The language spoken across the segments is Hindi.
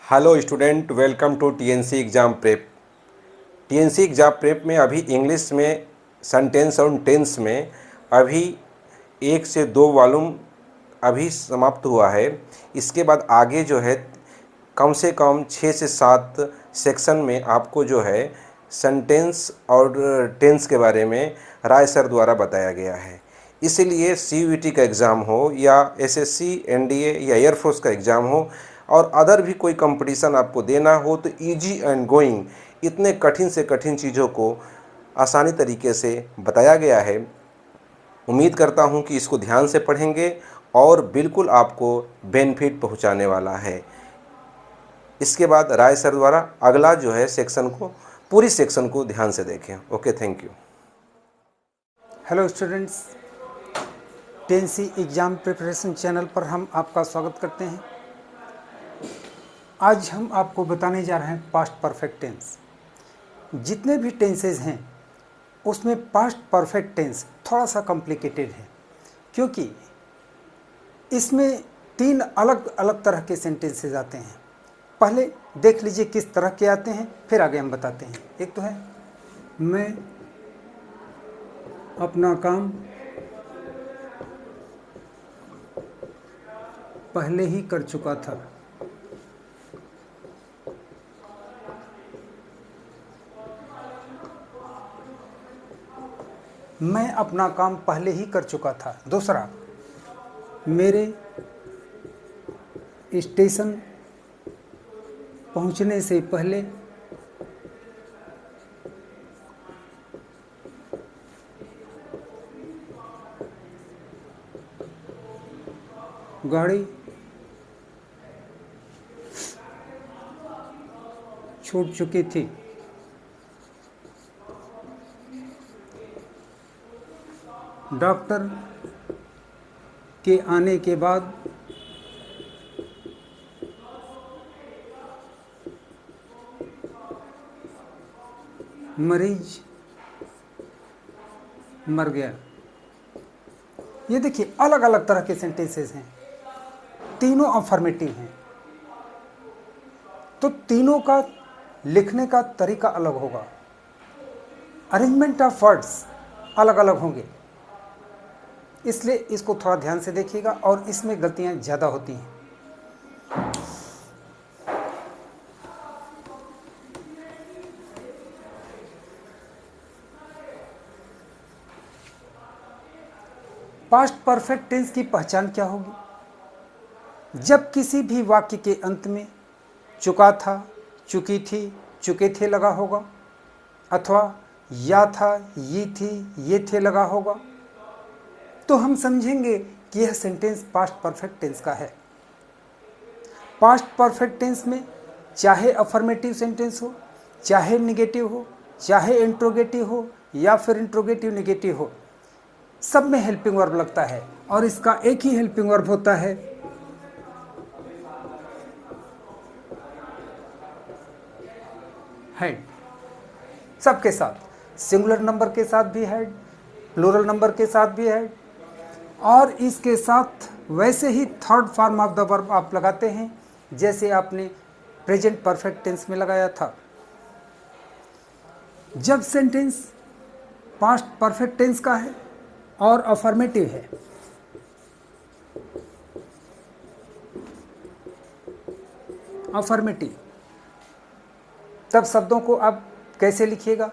Hello student, welcome to TNC exam prep. TNC exam prep में अभी इंग्लिश में सेंटेंस और टेंस में अभी 1 से 2 वॉल्यूम अभी समाप्त हुआ है। इसके बाद आगे जो है कम से कम 6 से 7 सेक्शन में आपको जो है सेंटेंस और टेंस के बारे में राय सर द्वारा बताया गया है। इसलिए सीयूईटी का एग्ज़ाम हो या एसएससी, एनडीए या एयरफोर्स का एग्ज़ाम हो और अदर भी कोई कंपटीशन आपको देना हो तो इजी एंड गोइंग इतने कठिन से कठिन चीज़ों को आसानी तरीके से बताया गया है। उम्मीद करता हूं कि इसको ध्यान से पढ़ेंगे और बिल्कुल आपको बेनिफिट पहुंचाने वाला है। इसके बाद राय सर द्वारा अगला जो है सेक्शन को पूरी सेक्शन को ध्यान से देखें। Okay, thank you. Hello students, Tennessee exam preparation channel पर हम आपका स्वागत करते हैं। आज हम आपको बताने जा रहे हैं पास्ट परफेक्ट टेंस। जितने भी टेंसेज हैं उसमें पास्ट परफेक्ट टेंस थोड़ा सा कॉम्प्लिकेटेड है, क्योंकि इसमें 3 अलग अलग तरह के सेंटेंसेज आते हैं। पहले देख लीजिए किस तरह के आते हैं, फिर आगे हम बताते हैं। एक तो है मैं अपना काम पहले ही कर चुका था। मैं अपना काम पहले ही कर चुका था। दूसरा, मेरे स्टेशन पहुंचने से पहले गाड़ी छूट चुकी थी। डॉक्टर के आने के बाद मरीज मर गया। ये देखिए अलग अलग तरह के सेंटेंसेस हैं, तीनों अफर्मेटिव हैं, तो तीनों का लिखने का तरीका अलग होगा, अरेंजमेंट ऑफ वर्ड्स अलग अलग होंगे। इसलिए इसको थोड़ा ध्यान से देखिएगा और इसमें गलतियां ज़्यादा होती हैं। पास्ट परफेक्ट टेंस की पहचान क्या होगी? जब किसी भी वाक्य के अंत में चुका था, चुकी थी, चुके थे लगा होगा, अथवा या था, ये थी, ये थे लगा होगा, तो हम समझेंगे कि यह सेंटेंस पास्ट परफेक्ट टेंस का है। पास्ट परफेक्ट टेंस में चाहे अफर्मेटिव सेंटेंस हो, चाहे निगेटिव हो, चाहे इंट्रोगेटिव हो या फिर इंट्रोगेटिव निगेटिव हो, सब में हेल्पिंग वर्ब लगता है और इसका एक ही हेल्पिंग वर्ब होता है हैड। सबके साथ, सिंगुलर नंबर के साथ भी हैड, प्लूरल नंबर के साथ भी हैड, और इसके साथ वैसे ही third form of the verb आप लगाते हैं जैसे आपने प्रेजेंट परफेक्ट टेंस में लगाया था। जब सेंटेंस पास्ट परफेक्ट टेंस का है और अफर्मेटिव है, अफर्मेटिव, तब शब्दों को आप कैसे लिखिएगा?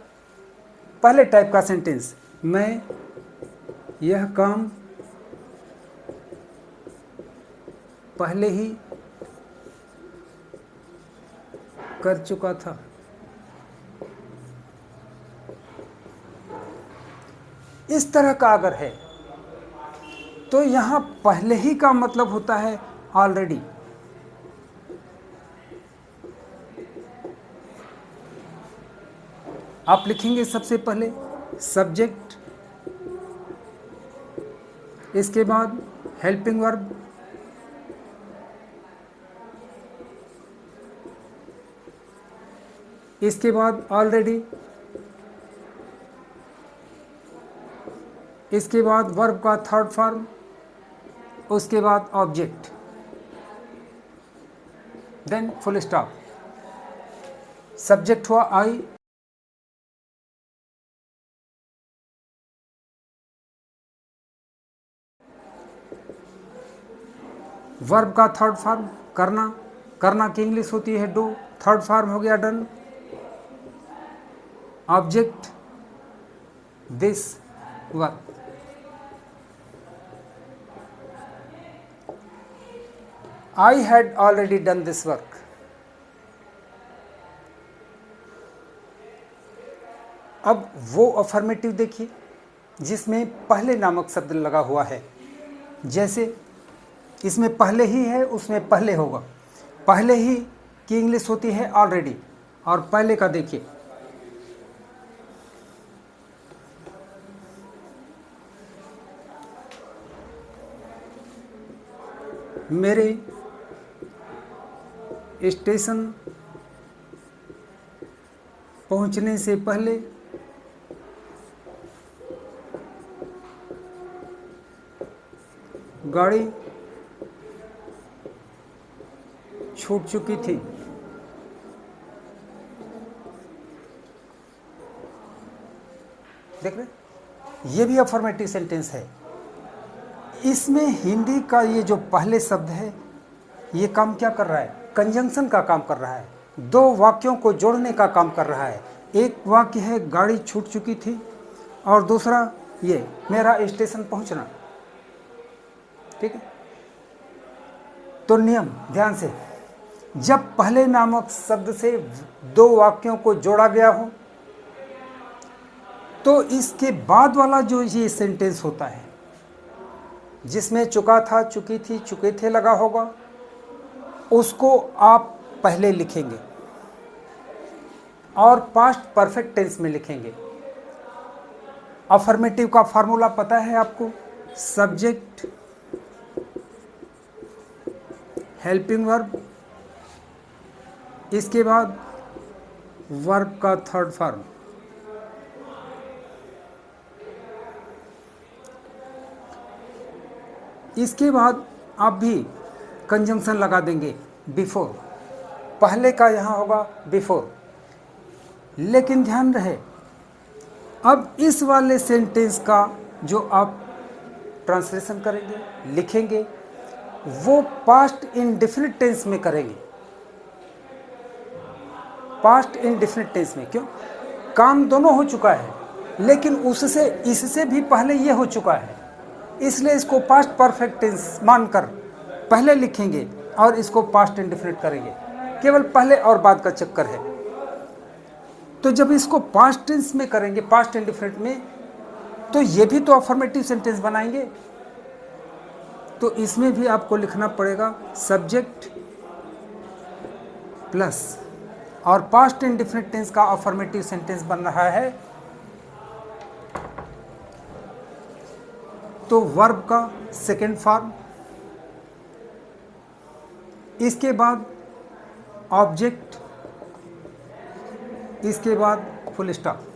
पहले टाइप का सेंटेंस, मैं यह काम पहले ही कर चुका था। इस तरह का अगर है तो यहां पहले ही का मतलब होता है ऑलरेडी। आप लिखेंगे सबसे पहले सब्जेक्ट, इसके बाद हेल्पिंग वर्ब, इसके बाद ऑलरेडी, इसके बाद वर्ब का थर्ड फॉर्म, उसके बाद object. Then full stop. Subject हुआ आई, वर्ब का थर्ड फॉर्म करना, करना की इंग्लिश होती है डू, थर्ड फॉर्म हो गया done. Object this work. I had already done this work. अब वो अफर्मेटिव देखिए जिसमें पहले नामक शब्द लगा हुआ है। जैसे इसमें पहले ही है, उसमें पहले होगा। पहले ही की इंग्लिश होती है ऑलरेडी, और पहले का देखिए मेरे स्टेशन पहुंचने से पहले गाड़ी छूट चुकी थी। देख रहे, ये भी अफर्मेटिव सेंटेंस है। इसमें हिंदी का ये जो पहले शब्द है ये काम क्या कर रहा है? कंजंक्शन का काम कर रहा है, दो वाक्यों को जोड़ने का काम कर रहा है। एक वाक्य है गाड़ी छूट चुकी थी, और दूसरा ये मेरा स्टेशन पहुंचना। ठीक है, तो नियम ध्यान से, जब पहले नामक शब्द से दो वाक्यों को जोड़ा गया हो तो इसके बाद वाला जो ये सेंटेंस होता है जिसमें चुका था, चुकी थी, चुके थे लगा होगा, उसको आप पहले लिखेंगे और पास्ट परफेक्ट टेंस में लिखेंगे। अफर्मेटिव का फार्मूला पता है आपको? सब्जेक्ट, हेल्पिंग वर्ब, इसके बाद वर्ब का थर्ड फॉर्म। इसके बाद आप भी कंजंक्शन लगा देंगे बिफोर, पहले का यहाँ होगा बिफोर। लेकिन ध्यान रहे, अब इस वाले सेंटेंस का जो आप ट्रांसलेशन करेंगे, लिखेंगे, वो पास्ट इंडेफिनिट टेंस में करेंगे। पास्ट इंडेफिनिट टेंस में। क्यों? काम दोनों हो चुका है, लेकिन उससे इससे भी पहले ये हो चुका है, इसलिए इसको पास्ट परफेक्ट टेंस मानकर पहले लिखेंगे और इसको पास्ट इंडेफिनिट करेंगे। केवल पहले और बाद का चक्कर है। तो जब इसको पास्ट टेंस में करेंगे, पास्ट इंडेफिनिट में, तो ये भी तो अफर्मेटिव सेंटेंस बनाएंगे। तो इसमें भी आपको लिखना पड़ेगा सब्जेक्ट प्लस, और पास्ट इंडेफिनिट टेंस का अफर्मेटिव सेंटेंस बन रहा है तो वर्ब का सेकेंड फॉर्म, इसके बाद ऑब्जेक्ट, इसके बाद फुल स्टॉप।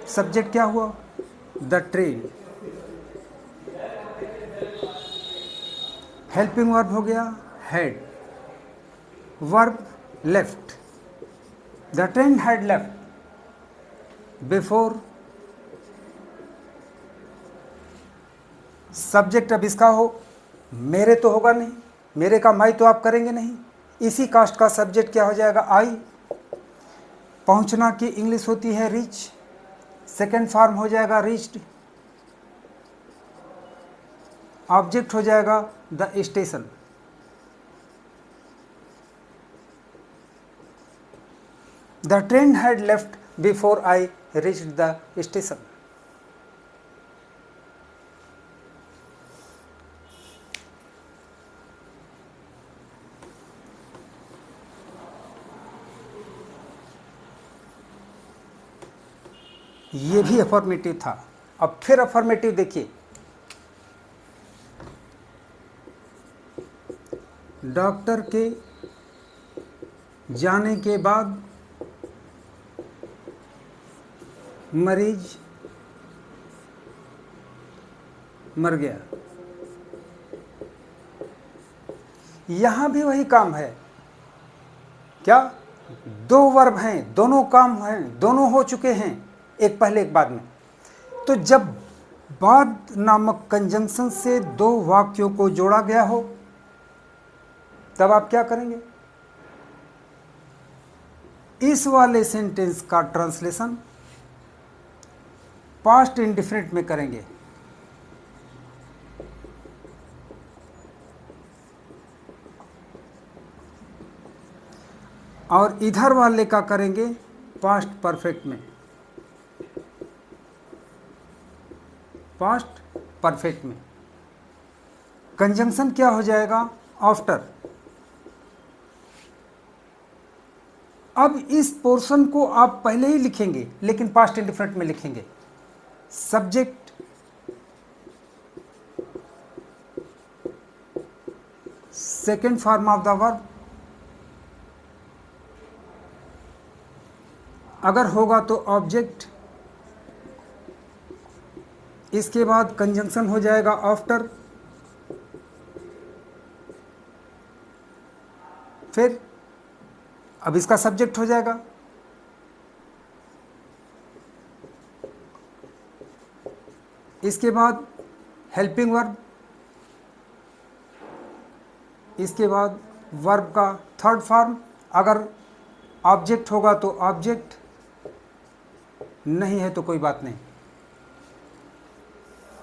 सब्जेक्ट क्या हुआ? The train. हेल्पिंग वर्ब हो गया had, verb left. The train had left before. Subject अब इसका हो, मेरे तो होगा नहीं, मेरे का माई तो आप करेंगे नहीं, इसी कास्ट का सब्जेक्ट क्या हो जाएगा? आई। पहुंचना की इंग्लिश होती है रीच, सेकेंड फॉर्म हो जाएगा रीच्ड। ऑब्जेक्ट हो जाएगा the station. The train had left before I reached the station. ये भी अफर्मेटिव था। अब फिर अफर्मेटिव देखिए, डॉक्टर के जाने के बाद मरीज मर गया। यहाँ भी वही काम है। क्या? दो वर्ब हैं, दोनों काम हैं, दोनों हो चुके हैं, एक पहले एक बाद में। तो जब बाद नामक कंजंक्शन से दो वाक्यों को जोड़ा गया हो तब आप क्या करेंगे? इस वाले सेंटेंस का ट्रांसलेशन पास्ट इंडिफिनिट में करेंगे। और इधर वाले का करेंगे पास्ट परफेक्ट में। पास्ट परफेक्ट में कंजंक्शन क्या हो जाएगा? आफ्टर। अब इस पोर्शन को आप पहले ही लिखेंगे लेकिन पास्ट इंडिफिनिट में लिखेंगे। Subject, second form of the verb, अगर होगा तो ऑब्जेक्ट, इसके बाद कंजंक्शन हो जाएगा आफ्टर, फिर अब इसका सब्जेक्ट हो जाएगा, इसके बाद हेल्पिंग वर्ब, इसके बाद वर्ब का थर्ड फॉर्म, अगर ऑब्जेक्ट होगा तो ऑब्जेक्ट, नहीं है तो कोई बात नहीं।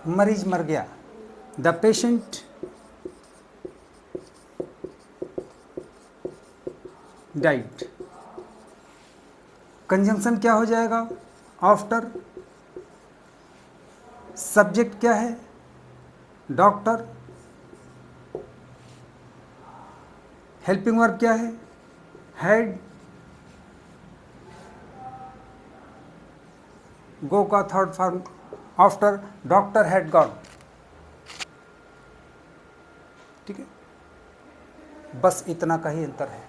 मरीज मर गया, द पेशेंट डाइड। कंजंक्शन क्या हो जाएगा? आफ्टर। सब्जेक्ट क्या है? डॉक्टर। हेल्पिंग वर्ब क्या है? हैड। गो का third form after doctor had gone. ठीक है, बस इतना का ही अंतर है।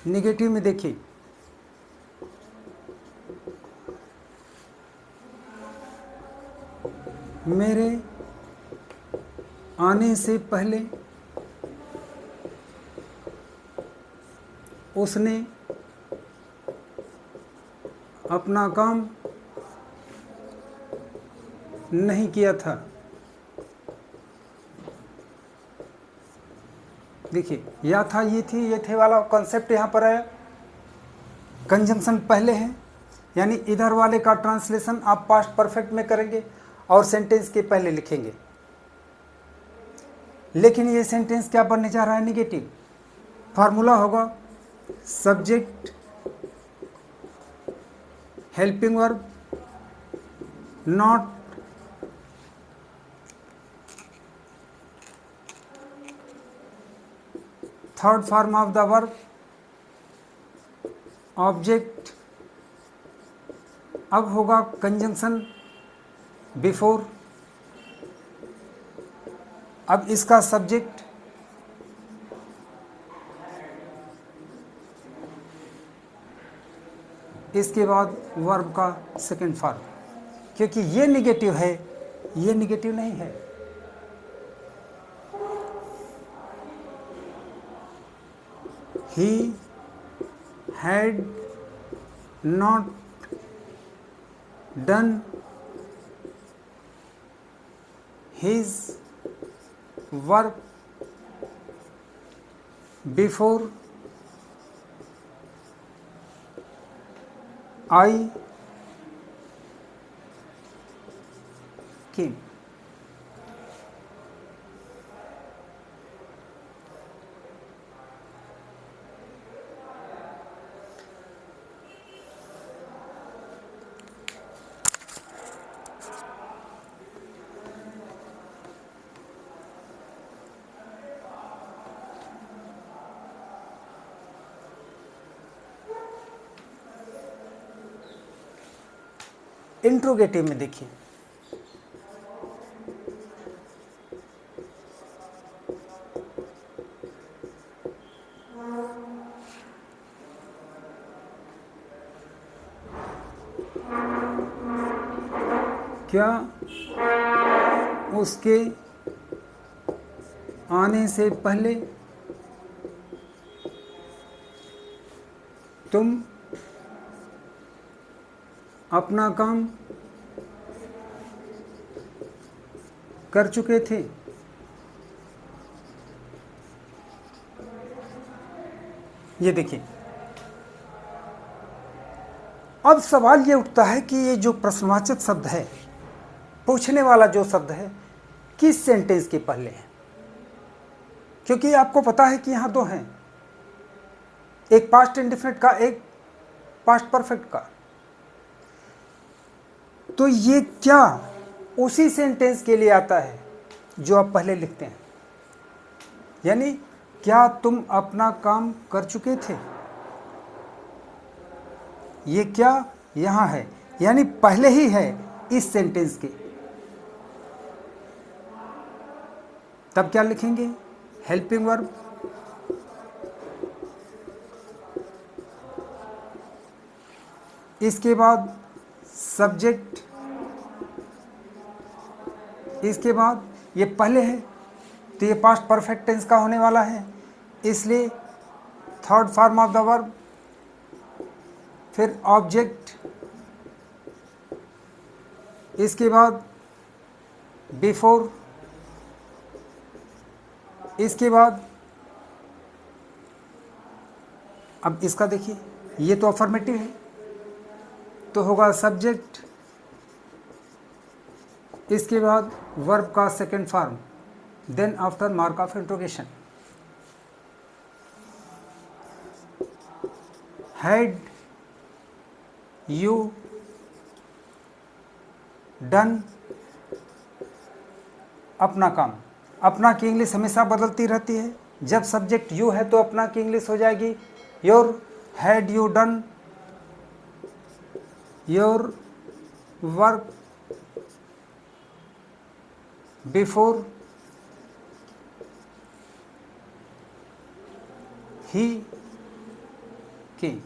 नेगेटिव में देखिए, मेरे आने से पहले उसने अपना काम नहीं किया था। देखिए, या था, ये थी, ये थे वाला कॉन्सेप्ट यहाँ पर आया। कंजंक्शन पहले है, यानी इधर वाले का ट्रांसलेशन आप पास्ट परफेक्ट में करेंगे और सेंटेंस के पहले लिखेंगे। लेकिन ये सेंटेंस क्या बनने जा रहा है? निगेटिव। फार्मूला होगा subject, helping verb, not, third form of the verb, object. अब होगा कंजंक्शन बिफोर, अब इसका सब्जेक्ट, इसके बाद वर्ब का सेकंड फॉर्म। क्योंकि ये निगेटिव है, ये निगेटिव नहीं है। He had not done his work before I came. Interrogative में देखिए, क्या उसके आने से पहले तुम अपना काम कर चुके थे? ये देखिए, अब सवाल ये उठता है कि ये जो प्रश्नवाचक शब्द है, पूछने वाला जो शब्द है, किस सेंटेंस के पहले है? क्योंकि आपको पता है कि यहाँ दो हैं, एक पास्ट इंडेफिनिट का, एक पास्ट परफेक्ट का। तो ये क्या उसी सेंटेंस के लिए आता है जो आप पहले लिखते हैं? यानी क्या तुम अपना काम कर चुके थे? ये क्या यहाँ है, यानी पहले ही है इस सेंटेंस के। तब क्या लिखेंगे? Helping verb. इसके बाद सब्जेक्ट, इसके बाद ये पहले है तो ये पास्ट परफेक्ट टेंस का होने वाला है, इसलिए third form of the verb, फिर ऑब्जेक्ट, इसके बाद बिफोर, इसके बाद अब इसका देखिए, ये तो अफर्मेटिव है तो होगा सब्जेक्ट, इसके बाद वर्ब का second form, then after mark of interrogation. Had you done अपना काम। अपना की इंग्लिश हमेशा बदलती रहती है। जब सब्जेक्ट यू है तो अपना की इंग्लिश हो जाएगी your. Had you done your work before he came.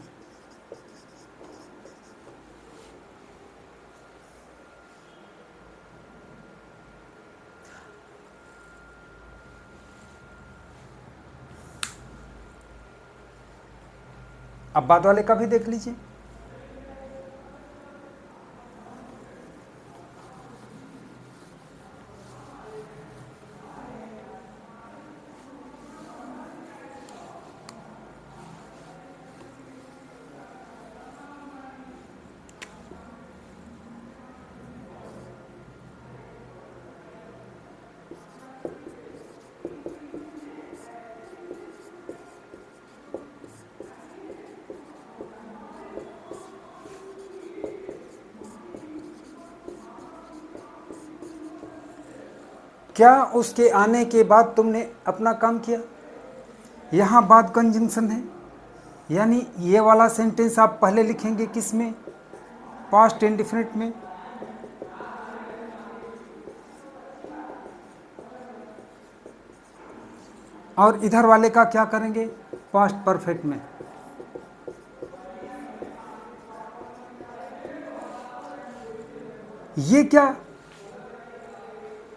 अब बाद वाले का भी देख लीजिए। क्या उसके आने के बाद तुमने अपना काम किया? यहाँ बाद कंजंक्शन है, यानी ये वाला सेंटेंस आप पहले लिखेंगे किस में? पास्ट इंडेफिनिट में। और इधर वाले का क्या करेंगे? पास्ट परफेक्ट में। ये क्या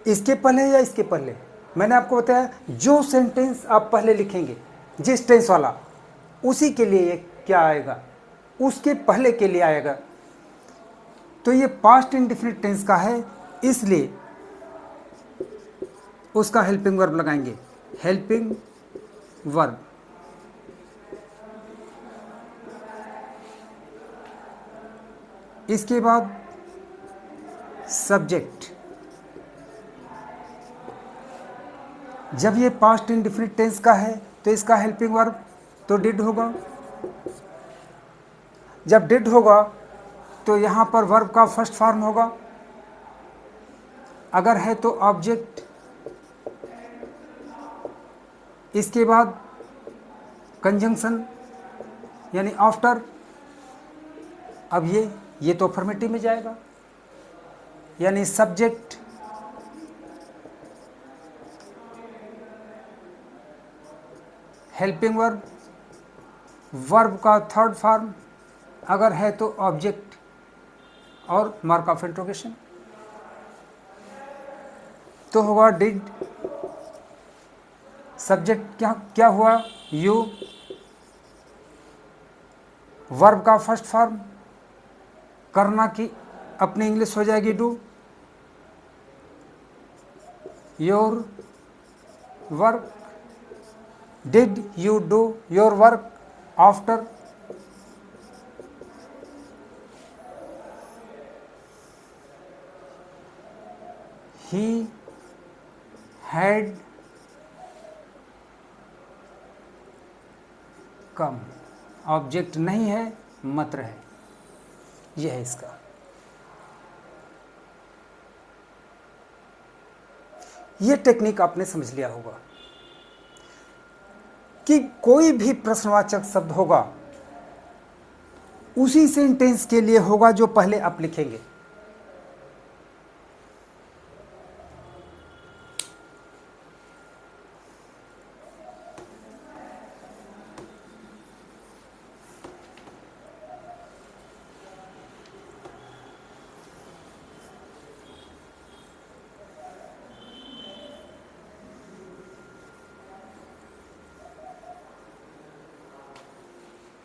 इसके पहले या इसके पहले? मैंने आपको बताया जो सेंटेंस आप पहले लिखेंगे, जिस टेंस वाला, उसी के लिए ये क्या आएगा, उसके पहले के लिए आएगा। तो ये पास्ट इंडेफिनिट टेंस का है, इसलिए उसका हेल्पिंग वर्ब लगाएंगे, हेल्पिंग वर्ब। इसके बाद सब्जेक्ट। जब ये पास्ट इंडेफिनिट टेंस का है तो इसका हेल्पिंग वर्ब तो डिड होगा। जब डिड होगा तो यहाँ पर वर्ब का फर्स्ट फॉर्म होगा, अगर है तो ऑब्जेक्ट, इसके बाद कंजंक्शन यानी आफ्टर। अब ये तो अफर्मेटिव में जाएगा, यानी सब्जेक्ट, हेल्पिंग वर्ब, वर्ब का थर्ड फॉर्म, अगर है तो ऑब्जेक्ट और मार्क ऑफ इंट्रोगेशन। तो होगा डिड, सब्जेक्ट क्या क्या हुआ, यू, वर्ब का फर्स्ट फॉर्म करना की अपनी इंग्लिश हो जाएगी do, your work, did you do your work after, he had come, object नहीं है, मात्र है, यह है इसका। यह टेक्निक आपने समझ लिया होगा कि कोई भी प्रश्नवाचक शब्द होगा उसी सेंटेंस के लिए होगा जो पहले आप लिखेंगे।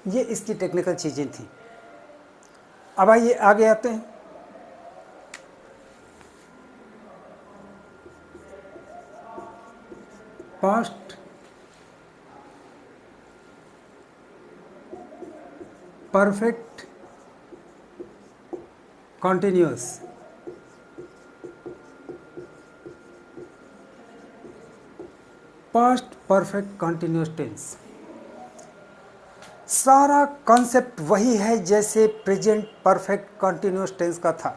ये इसकी टेक्निकल चीज़ें थी। अब आइए आगे आते हैं। Past perfect continuous, past perfect continuous tense, सारा कॉन्सेप्ट वही है जैसे प्रेजेंट परफेक्ट कॉन्टिन्यूअस टेंस का था।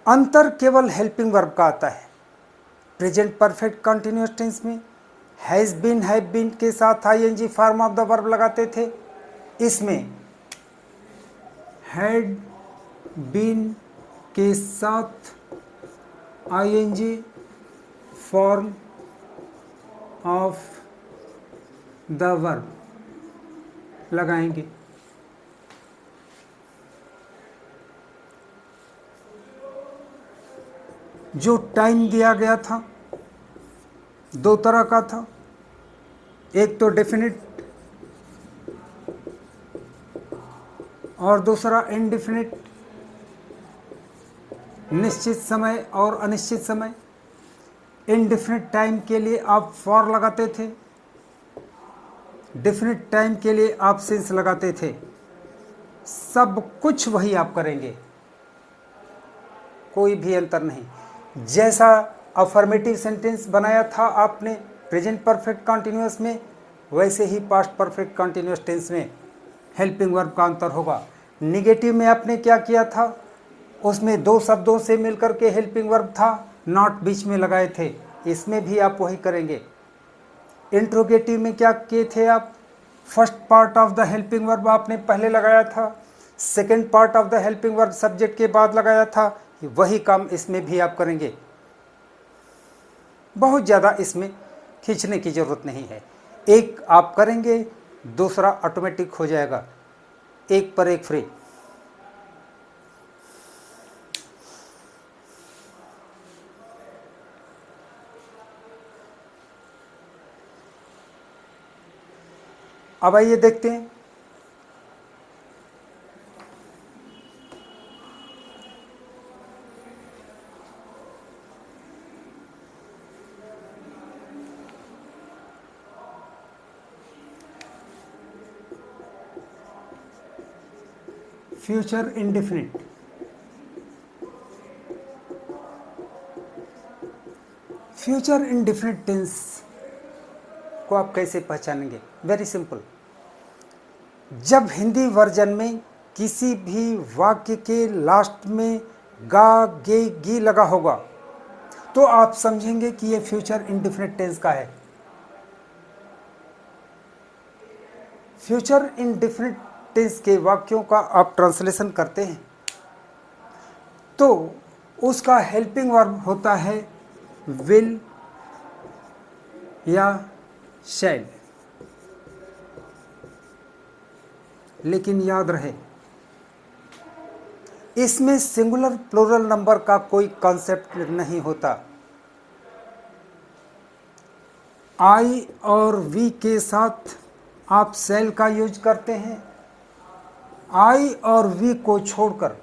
अंतर केवल हेल्पिंग वर्ब का आता है। प्रेजेंट परफेक्ट कॉन्टिन्यूअस टेंस में हैज़ बीन, हैव बीन के साथ ING form of the verb लगाते थे। इसमें हैड बीन के साथ ING form of the verb लगाएंगे। जो टाइम दिया गया था दो तरह का था, एक तो डेफिनिट और दूसरा इनडेफिनिट, निश्चित समय और अनिश्चित समय। इनडेफिनिट टाइम के लिए आप फॉर लगाते थे, डेफिनिट टाइम के लिए आप सिंस लगाते थे। सब कुछ वही आप करेंगे, कोई भी अंतर नहीं। जैसा अफर्मेटिव सेंटेंस बनाया था आपने प्रेजेंट परफेक्ट कॉन्टिन्यूअस में, वैसे ही पास्ट परफेक्ट कॉन्टिन्यूअस टेंस में हेल्पिंग वर्ब का अंतर होगा। निगेटिव में आपने क्या किया था, उसमें दो शब्दों से मिलकर के हेल्पिंग वर्ब था, नॉट बीच में लगाए थे। इसमें भी आप वही करेंगे। इंट्रोगेटिव में क्या किए थे आप, first part of the helping verb आपने पहले लगाया था, second part of the helping verb subject के बाद लगाया था। वही काम इसमें भी आप करेंगे। बहुत ज़्यादा इसमें खींचने की ज़रूरत नहीं है। एक आप करेंगे, दूसरा ऑटोमेटिक हो जाएगा, एक पर एक फ्री। अब आइए देखते हैं future indefinite. Future indefinite tense को आप कैसे पहचानेंगे? Very simple. जब हिंदी वर्जन में किसी भी वाक्य के लास्ट में गा, गे, गी लगा होगा तो आप समझेंगे कि यह फ्यूचर इंडेफिनिट टेंस का है। फ्यूचर इंडेफिनिट टेंस के वाक्यों का आप ट्रांसलेशन करते हैं तो उसका हेल्पिंग वर्ब होता है विल या शैल। लेकिन याद रहे, इसमें सिंगुलर प्लूरल नंबर का कोई कॉन्सेप्ट नहीं होता। आई और वी के साथ आप सेल का यूज करते हैं। आई और वी को छोड़कर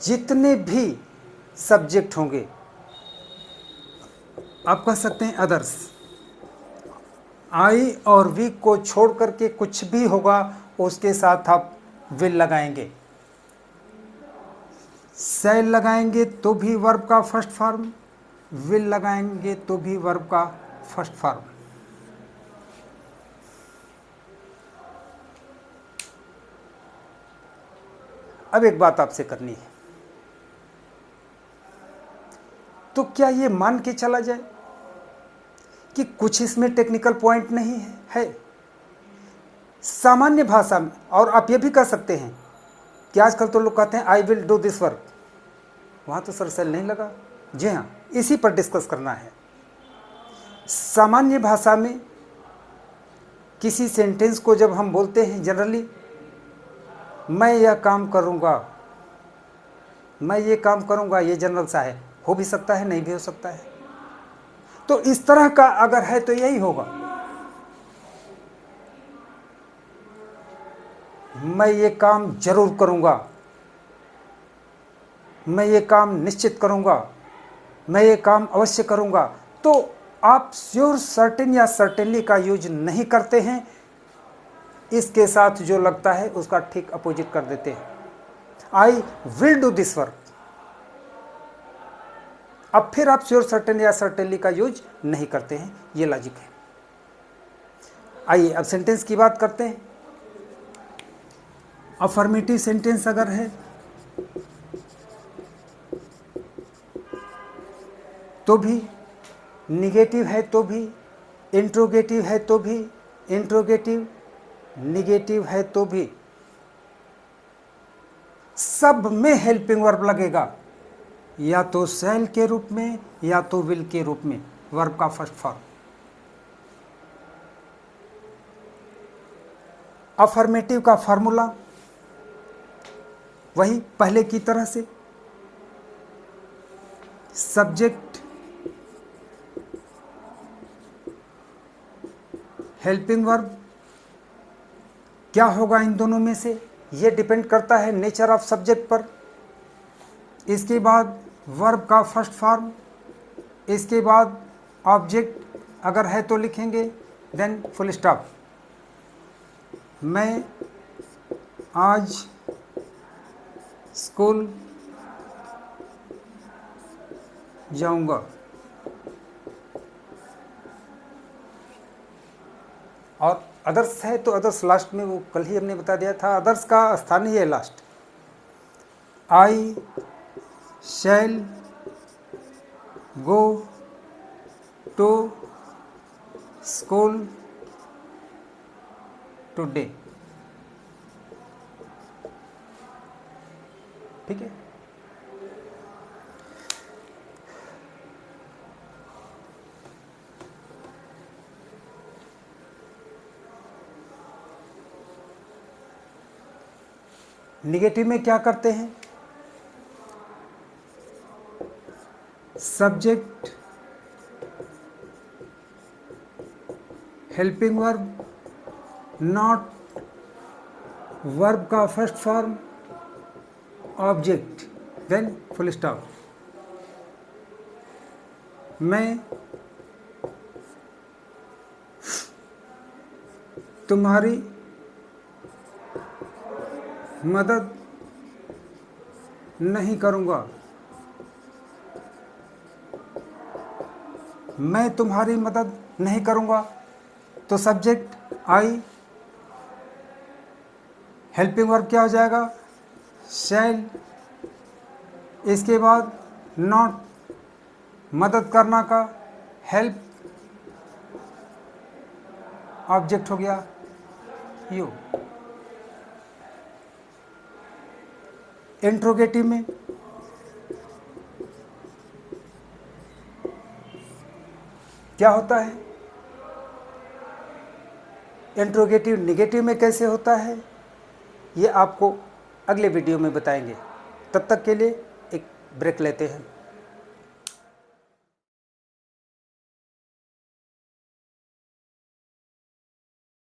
जितने भी सब्जेक्ट होंगे आप कह सकते हैं अदर्स। आई और वी को छोड़ करके कुछ भी होगा उसके साथ आप विल लगाएंगे। सेल लगाएंगे तो भी वर्ब का फर्स्ट फॉर्म, विल लगाएंगे तो भी वर्ब का फर्स्ट फॉर्म। अब एक बात आपसे करनी है, तो क्या ये मान के चला जाए कि कुछ इसमें टेक्निकल पॉइंट नहीं है? सामान्य भाषा में। और आप ये भी कह सकते हैं कि आजकल तो लोग कहते हैं I will do this work, वहाँ तो सर सेल नहीं लगा। जी हाँ, इसी पर डिस्कस करना है। सामान्य भाषा में किसी सेंटेंस को जब हम बोलते हैं जनरली, मैं यह काम करूँगा, मैं ये काम करूँगा, ये जनरल सा है, हो भी सकता है नहीं भी हो सकता है। तो इस तरह का अगर है तो यही होगा, मैं ये काम जरूर करूँगा, मैं ये काम निश्चित करूँगा, मैं ये काम अवश्य करूँगा। तो आप श्योर, सर्टेन या सर्टेनली का यूज नहीं करते हैं, इसके साथ जो लगता है उसका ठीक अपोजिट कर देते हैं। I will do this work, अब फिर आप श्योर, सर्टेन या सर्टेनली का यूज नहीं करते हैं, ये लॉजिक है। आइए अब सेंटेंस की बात करते हैं। अफर्मेटिव सेंटेंस अगर है तो भी, निगेटिव है तो भी, इंट्रोगेटिव है तो भी, इंट्रोगेटिव निगेटिव है तो भी, सब में हेल्पिंग वर्ब लगेगा, या तो सेल के रूप में या तो विल के रूप में, वर्ब का फर्स्ट फॉर्म। अफर्मेटिव का फार्मूला वही पहले की तरह से, सब्जेक्ट हेल्पिंग वर्ब। क्या होगा इन दोनों में से, ये डिपेंड करता है नेचर ऑफ सब्जेक्ट पर। इसके बाद वर्ब का फर्स्ट फॉर्म, इसके बाद ऑब्जेक्ट अगर है तो लिखेंगे, देन फुल स्टॉप। मैं आज स्कूल जाऊंगा, और अदर्स है तो अदर्स लास्ट में, वो कल ही हमने बता दिया था, अदर्स का स्थान ही है last. I shall go to school today. ठीक है। निगेटिव में क्या करते हैं, subject helping verb, not verb का first form, object, then full stop. मैं तुम्हारी मदद नहीं करूँगा, मैं तुम्हारी मदद नहीं करूँगा, तो सब्जेक्ट आई, हेल्पिंग वर्ब क्या हो जाएगा, शैल, इसके बाद नॉट मदद करना का हेल्प, ऑब्जेक्ट हो गया यू। इंट्रोगेटिव में क्या होता है, इंट्रोगेटिव निगेटिव में कैसे होता है, ये आपको अगले वीडियो में बताएंगे। तब तक के लिए एक ब्रेक लेते हैं।